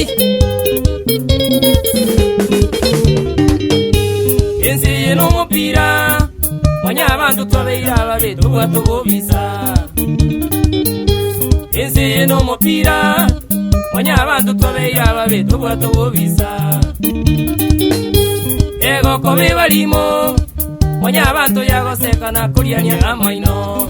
Ati Ensi no mupira Mwanya abantu twabeira babe tubwa tubobisa Ensi no mupira Mwanya abantu twabeira babe tubwa tubobisa Ego kobe balimo Mwanya abantu yagosekana kuliania amaino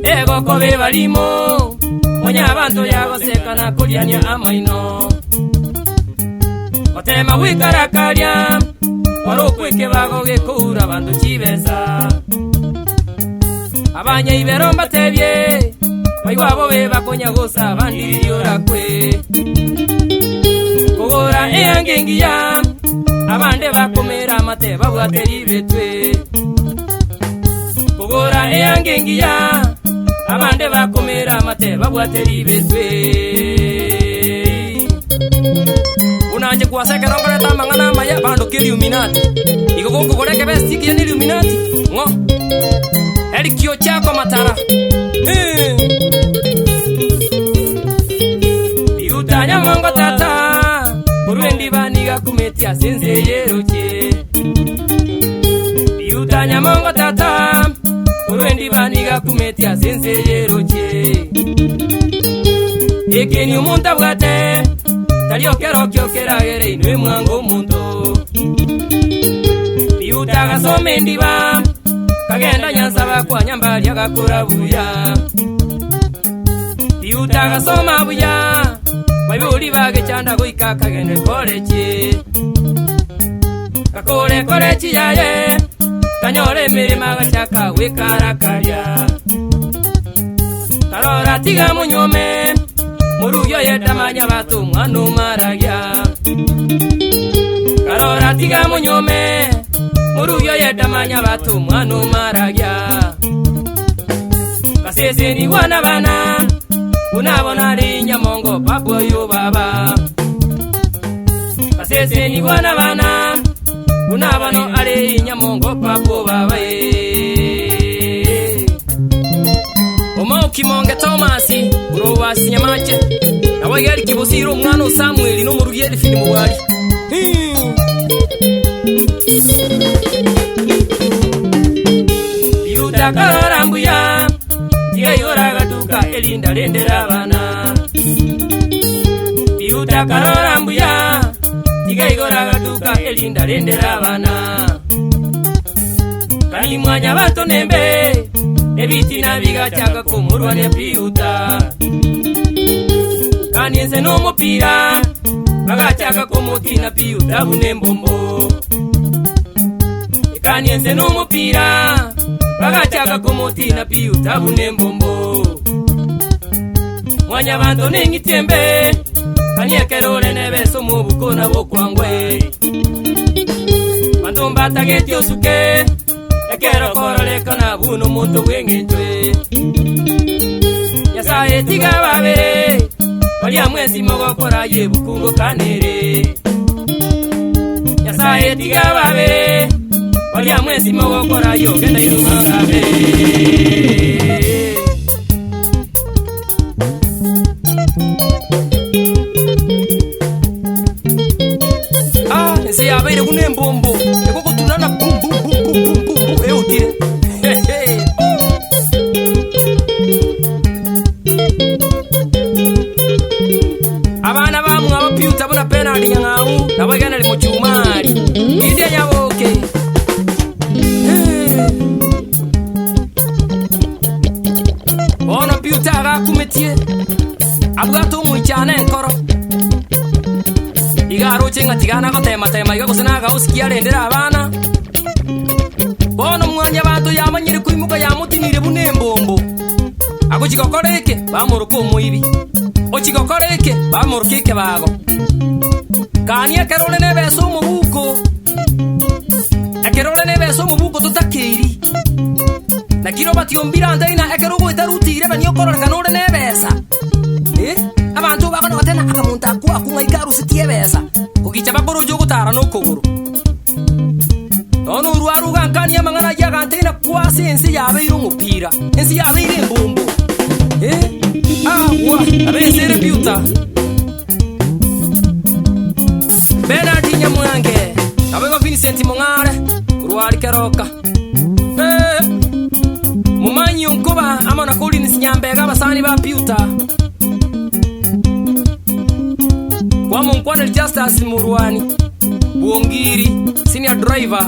Ego kobe balimo Mwanya abantu yagosekana kuliania amaino Otema wikarakaria Warukwike bago gekura bantu chibesa Abanya ibero mbatebye Baigwabo beba konyagosa bandiriora kwe Kugora eyangengiya Abande bakomera mate babwateri betwe Kugora eyangengiya Abande bakomera mate babwateri betwe Unanje kuwaseka rongore tamangana maya bando kiri Illuminati Igogoko goreke besti kiri Illuminati Ngo Erikio chako matara Biutanya mongo tata Uruendi baniga kumetia senze yeroche Biutanya mongo tata Uruendi baniga kumetia senze yeroche Ekeni umunta bwate Talio kero kiokera gere inwe mwango mundo Biutaga somendiba Kagenda nyansaba kwa nyambali agakura buya Biutaga soma buya Wabuli bage chanda goika kagende kolechi Kakole kolechi yaye Kanyore mirima gachaka wikarakaria Karora tiga munyome Muruyo yetamanya batu mwanu maragya Karora tiga munyome Muruyo yetamanya batu mwanu maragya Kasese ni wana bana Unabona linya mongo papo yu baba Kasese ni wana bana Unabona alinya mongo papo baba Omo kimonge Tomasi Urowa sinyamache Nawa yari kibosiro mwana Samueli no murugi yari fini muwari Biuta karora mbuya Tiga yora gatuka elinda lendera bana Biuta karora mbuya Tiga yora gatuka elinda lendera bana Kani mwanya bato nembe Ebiti na biga chaka kumurwa ne biuta Kani ense no mupira Baga chaka kumuti na biuta bunembombo Kani ense no mupira Baga chaka kumuti na biuta bunembombo Mwanya banto nengi tembe Kani ekerole nebeso mubuko na bokwangwe Banto mbata geti osuke Ekero korole kana bunu mutu wengetwe Nyasaye tiga babere Walia mwezi mogokora yebukungo kanere Nyasaye tiga babere Walia mwezi mogokora yogenda irumangabe Nse yabeire kunembombo Ekoko tunana bum bum bum bum bum bum Eutire Abana bamu abapiuta bona penalty nyangau Nabagana li mochumari Idia nyaboke Ono piuta aga kumetie Abugato muichane nkoro Igaro chenga tigana ko tema iga kusana ga usikia rendera abana Bono mwanya bato yamanyire kuimuka yamutinire bunembombo Ako chikokoreke bamuruko muibi O chikokoreke bamurukike bago Kani ekerole nebeso mubuko Ekerole nebeso mubuko tutakiri Na kiro batiombira ndaina ekerugo itarutire banyokorora kanore nebesa Abantu bakono batena akamunta akwa kungaikaru sitiebesa Ukichaba boro jogo tara no kogoro Ono ruaruga nkani amangana ya gantena kwa sensi yabeiro mupira Ensi yabeire mbombo Wa abesere piuta Bernard Nyamuyange Abego Vincent Mongare Ruari Keroka Mumanyi Nkuba Amana Collins Nyambega Basani ba Piuta Kwa Mkwane Justice Muruani Buongiri Senior Driver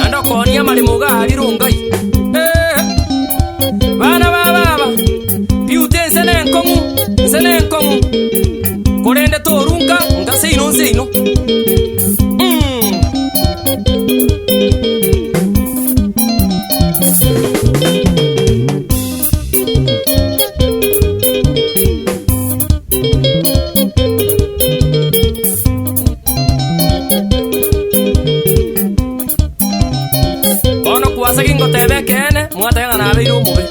Ando Koni Amali Mugari Rungai Bana baba Piute Sene Nkongu Korende Torunga Nga Seino Ono kuwasa kingo tebe kene Mwata yanga na abiru mube